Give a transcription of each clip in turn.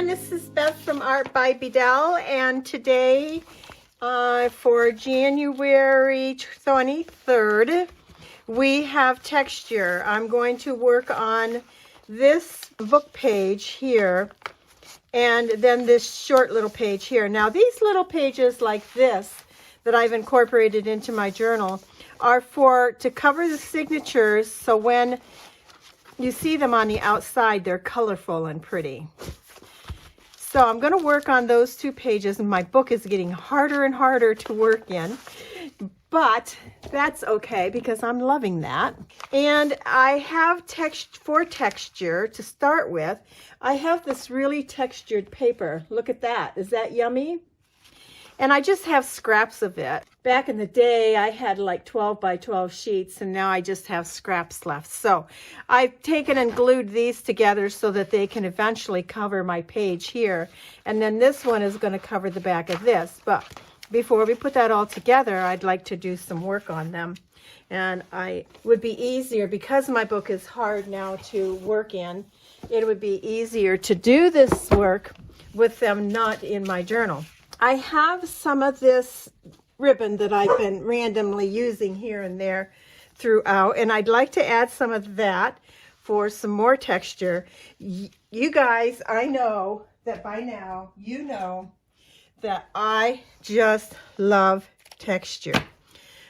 everyone, this is Beth from Art by Bedell, and today for January 23rd we have texture. I'm going to work on this book page here and then this short little page here. Now these little pages like this that I've incorporated into my journal are to cover the signatures, so when you see them on the outside they're colorful and pretty. So I'm going to work on those two pages, and my book is getting harder and harder to work in, but that's okay because I'm loving that. And I have for texture to start with. I have this really textured paper. Look at that. Is that yummy? And I just have scraps of it. Back in the day, I had like 12 by 12 sheets, and now I just have scraps left. So I've taken and glued these together so that they can eventually cover my page here. And then this one is going to cover the back of this. But before we put that all together, I'd like to do some work on them. And I would be easier, because my book is hard now to work in, it would be easier to do this work with them not in my journal. I have some of this ribbon that I've been randomly using here and there throughout, and I'd like to add some of that for some more texture. You guys, I know that by now you know that I just love texture.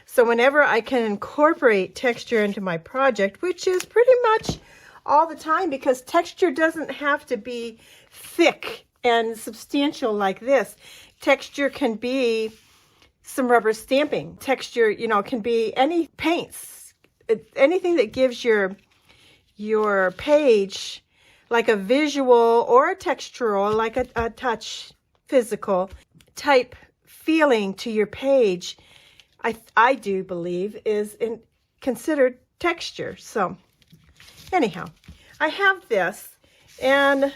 So whenever I can incorporate texture into my project, which is pretty much all the time, because texture doesn't have to be thick and substantial like this. Texture can be some rubber stamping. Texture, you know, can be any paints, anything that gives your page like a visual or a textural, like a touch, physical type feeling to your page. I do believe is considered texture. So anyhow, I have this, and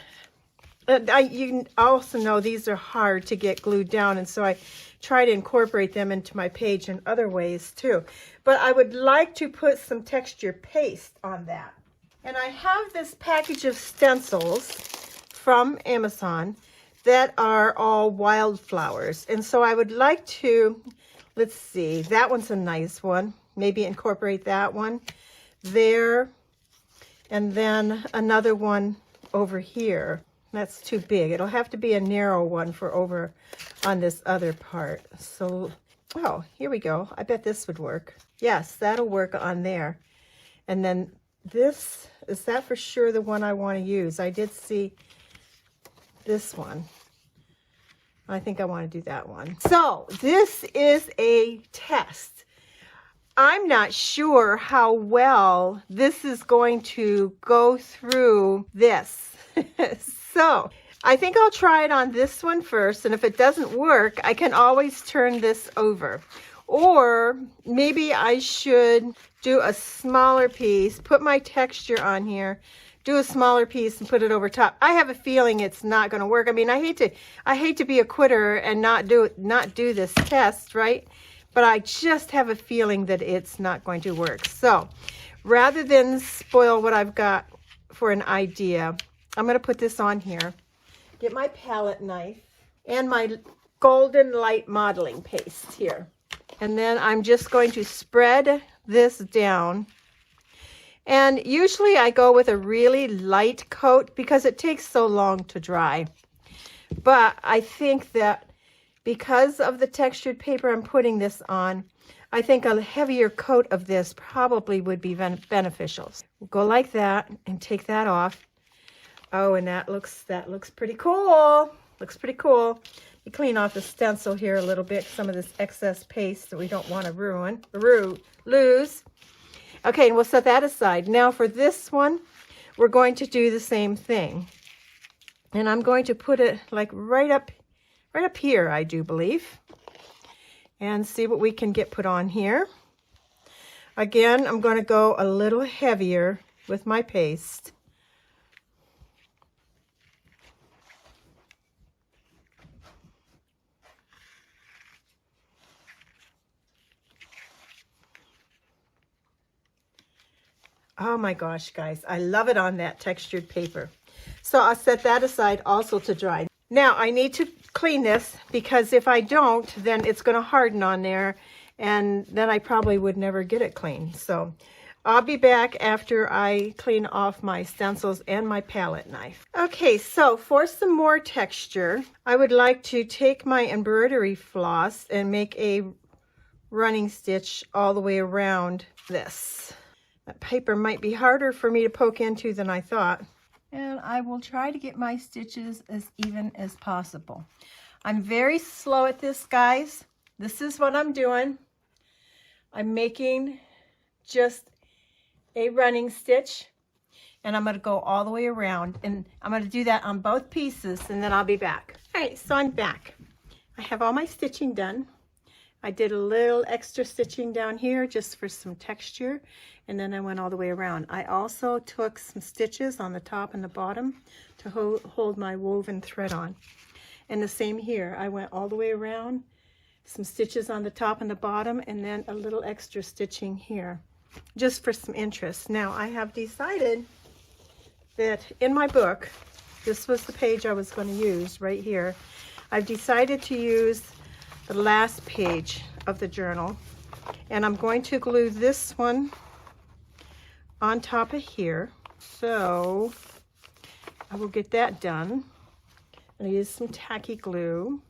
you also know these are hard to get glued down, and so I try to incorporate them into my page in other ways too. But I would like to put some texture paste on that. And I have this package of stencils from Amazon that are all wildflowers. And so I would like to, let's see, that one's a nice one. Maybe incorporate that one there. And then another one over here. That's too big. It'll have to be a narrow one for over on this other part. So, oh, here we go. I bet this would work. Yes, that'll work on there. And then this, is that for sure the one I want to use? I did see this one. I think I want to do that one. So this is a test. I'm not sure how well this is going to go through this. So I think I'll try it on this one first, and if it doesn't work, I can always turn this over. Or maybe I should do a smaller piece, put my texture on here, do a smaller piece and put it over top. I have a feeling it's not going to work. I mean, I hate to be a quitter and not do this test, right? But I just have a feeling that it's not going to work. So rather than spoil what I've got for an idea, I'm going to put this on here, get my palette knife and my golden light modeling paste here. And then I'm just going to spread this down. And usually I go with a really light coat because it takes so long to dry. But I think that because of the textured paper I'm putting this on, I think a heavier coat of this probably would be beneficial. We'll go like that and take that off. Oh, and that looks pretty cool. Looks pretty cool. You clean off the stencil here a little bit, some of this excess paste that we don't want to lose. Okay, and we'll set that aside. Now for this one, we're going to do the same thing. And I'm going to put it like right up here, I do believe. And see what we can get put on here. Again, I'm going to go a little heavier with my paste. Oh my gosh, guys, I love it on that textured paper. So So I'll set that aside also to dry. Now I need to clean this, because if I don't, then it's going to harden on there, and then I probably would never get it clean. So I'll be back after I clean off my stencils and my palette knife. Okay, so for some more texture, I would like to take my embroidery floss and make a running stitch all the way around this. That paper might be harder for me to poke into than I thought. And I will try to get my stitches as even as possible. I'm very slow at this, guys. This is what I'm doing. I'm making just a running stitch, and I'm going to go all the way around, and I'm going to do that on both pieces, and then I'll be back. All right, so I'm back. I have all my stitching done. I did a little extra stitching down here just for some texture, and then I went all the way around. I also took some stitches on the top and the bottom to hold my woven thread on. And the same here. I went all the way around, some stitches on the top and the bottom, and then a little extra stitching here, just for some interest. Now, I have decided that in my book, this was the page I was going to use right here. I've decided to use the last page of the journal, and I'm going to glue this one on top of here. So I will get that done. I'm going to use some tacky glue.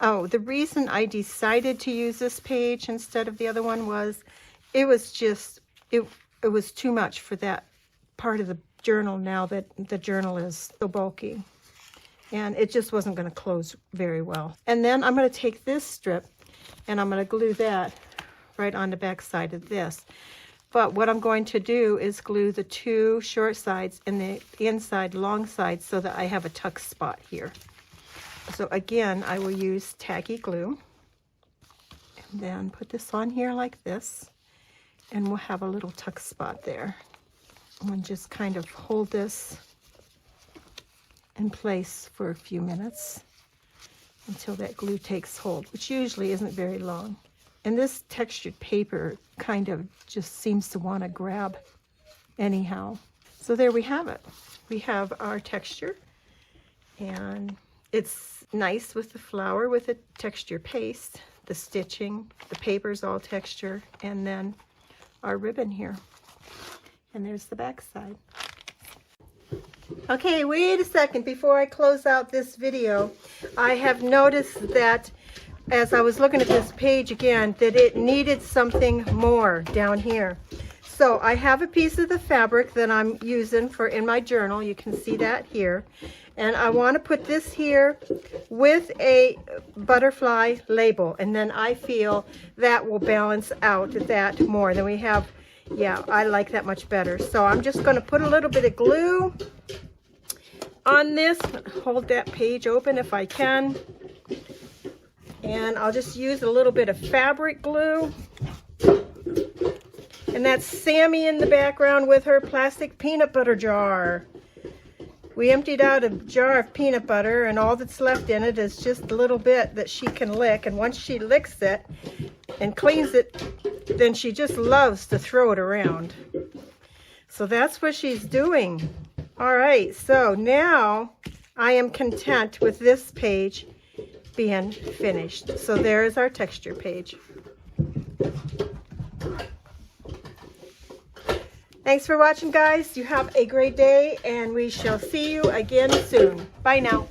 Oh, the reason I decided to use this page instead of the other one was it was just, it was too much for that part of the journal now that the journal is so bulky. And it just wasn't going to close very well. And then I'm going to take this strip and I'm going to glue that right on the back side of this. But what I'm going to do is glue the two short sides and the inside long side so that I have a tuck spot here. So again, I will use tacky glue and then put this on here like this, and we'll have a little tuck spot there. And just kind of hold this in place for a few minutes until that glue takes hold, which usually isn't very long. And this textured paper kind of just seems to want to grab anyhow. So there we have it. We have our texture, and it's nice with the flower, with the texture paste, the stitching, the paper's all texture, and then our ribbon here. And there's the back side. Okay, wait a second before I close out this video. I have noticed that as I was looking at this page again, that it needed something more down here. So I have a piece of the fabric that I'm using for in my journal. You can see that here. And I want to put this here with a butterfly label. And then I feel that will balance out that more than we have. Yeah, I like that much better. So I'm just going to put a little bit of glue on this. Hold that page open if I can. And I'll just use a little bit of fabric glue. And that's Sammy in the background with her plastic peanut butter jar. We emptied out a jar of peanut butter, and all that's left in it is just a little bit that she can lick. And once she licks it and cleans it, then she just loves to throw it around. So that's what she's doing. All right, so now I am content with this page being finished. So there is our texture page. Thanks for watching, guys. You have a great day, and we shall see you again soon. Bye now.